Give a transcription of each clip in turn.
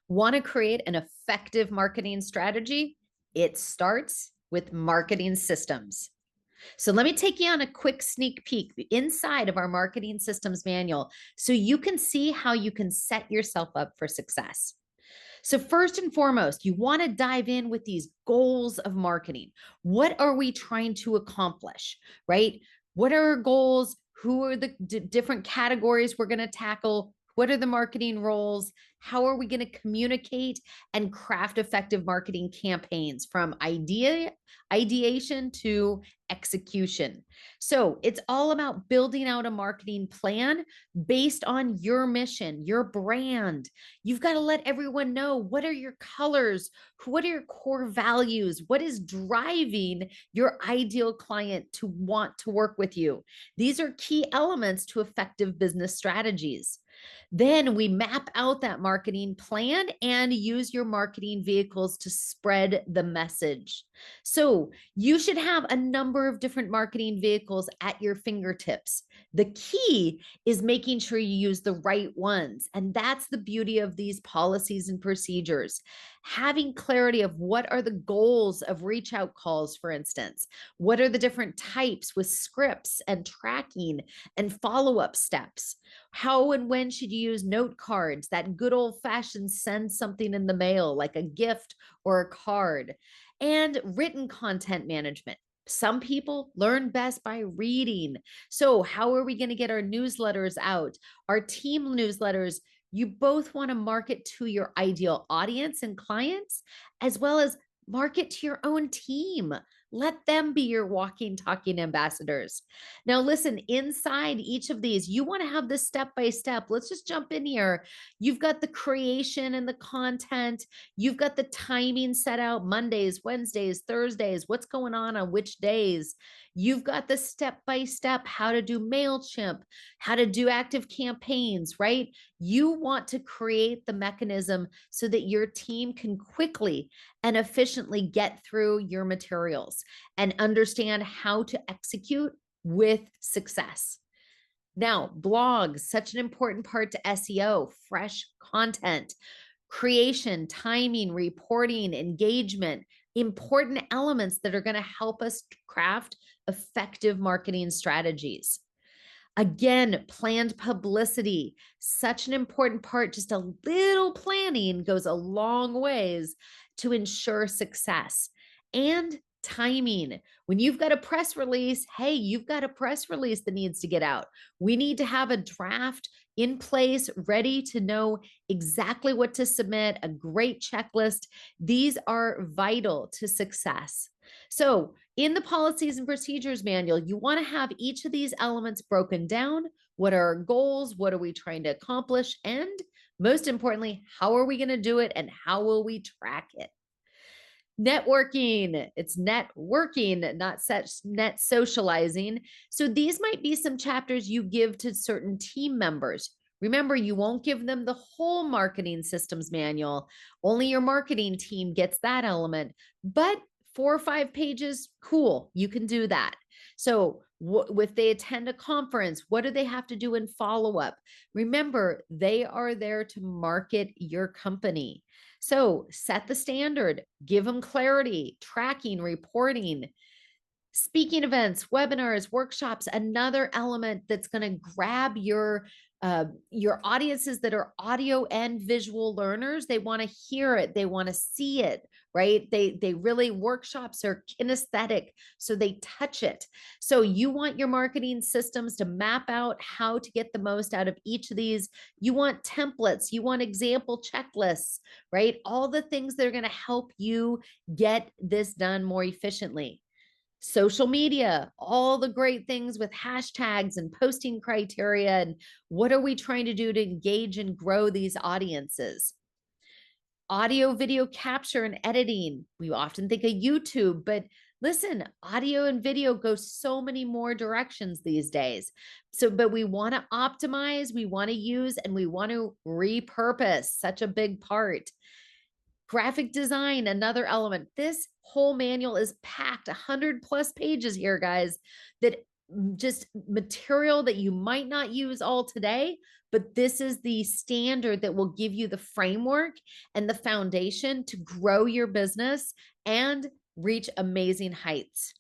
Want to create an effective marketing strategy? It starts with marketing systems. So let me take you on a quick sneak peek inside of our marketing systems manual so you can see how you can set yourself up for success. So, first and foremost, you want to dive in with these goals of marketing. What are we trying to accomplish, right? What are our goals? Who are the different categories we're going to tackle? What are the marketing roles? How are we going to communicate and craft effective marketing campaigns from ideation to execution? So, it's all about building out a marketing plan based on your mission, your brand. You've got to let everyone know, what are your colors? What are your core values? What is driving your ideal client to want to work with you? These are key elements to effective business strategies. Then we map out that marketing plan and use your marketing vehicles to spread the message. So you should have a number of different marketing vehicles at your fingertips. The key is making sure you use the right ones. And that's the beauty of these policies and procedures. Having clarity of what are the goals of reach out calls, for instance, what are the different types with scripts and tracking and follow up steps. How and when should you use note cards? That good old fashioned send something in the mail, like a gift or a card. And written content management. Some people learn best by reading. So, how are we going to get our newsletters out? Our team newsletters, you both want to market to your ideal audience and clients, as well as market to your own team. Let them be your walking, talking ambassadors. Now, listen, inside each of these, you want to have this step by step. Let's just jump in here. You've got the creation and the content. You've got the timing set out: Mondays, Wednesdays, Thursdays, what's going on which days. You've got the step by step how to do MailChimp, how to do active campaigns, right? You want to create the mechanism so that your team can quickly and efficiently get through your materials and understand how to execute with success. Now, blogs, such an important part to SEO, fresh content, creation, timing, reporting, engagement, important elements that are going to help us craft effective marketing strategies. Again, planned publicity, such an important part. Just a little planning goes a long ways to ensure success. And timing. When you've got a press release, hey, you've got a press release that needs to get out. We need to have a draft in place, ready to know exactly what to submit, a great checklist. These are vital to success. So, in the policies and procedures manual, you want to have each of these elements broken down. What are our goals? What are we trying to accomplish? And most importantly, how are we going to do it and how will we track it? Networking, it's networking, not such net socializing. So these might be some chapters you give to certain team members. Remember, you won't give them the whole marketing systems manual. Only your marketing team gets that element. But 4 or 5 pages, cool, you can do that. So if they attend a conference, what do they have to do in follow up? Remember, they are there to market your company. So set the standard, give them clarity, tracking, reporting. Speaking events, webinars, workshops, another element that's going to grab your audiences that are audio and visual learners. They want to hear it, they want to see it, right? They really, workshops are kinesthetic, so they touch it. So you want your marketing systems to map out how to get the most out of each of these. You want templates, you want example checklists, right? All the things that are going to help you get this done more efficiently. Social media, all the great things with hashtags and posting criteria, and what are we trying to do to engage and grow these audiences. Audio, video capture and editing. We often think of YouTube, but listen, audio and video go so many more directions these days. So, but we want to optimize, we want to use, and we want to repurpose. Such a big part. Graphic design, another element. This whole manual is packed 100 plus pages here, guys, that just material that you might not use all today, but this is the standard that will give you the framework and the foundation to grow your business and reach amazing heights.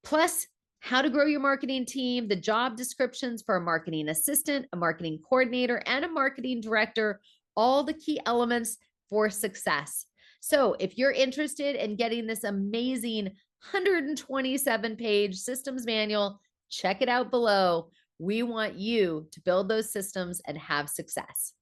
Plus, how to grow your marketing team, the job descriptions for a marketing assistant, a marketing coordinator, and a marketing director, all the key elements for success. So if you're interested in getting this amazing 127-page systems manual, check it out below. We want you to build those systems and have success.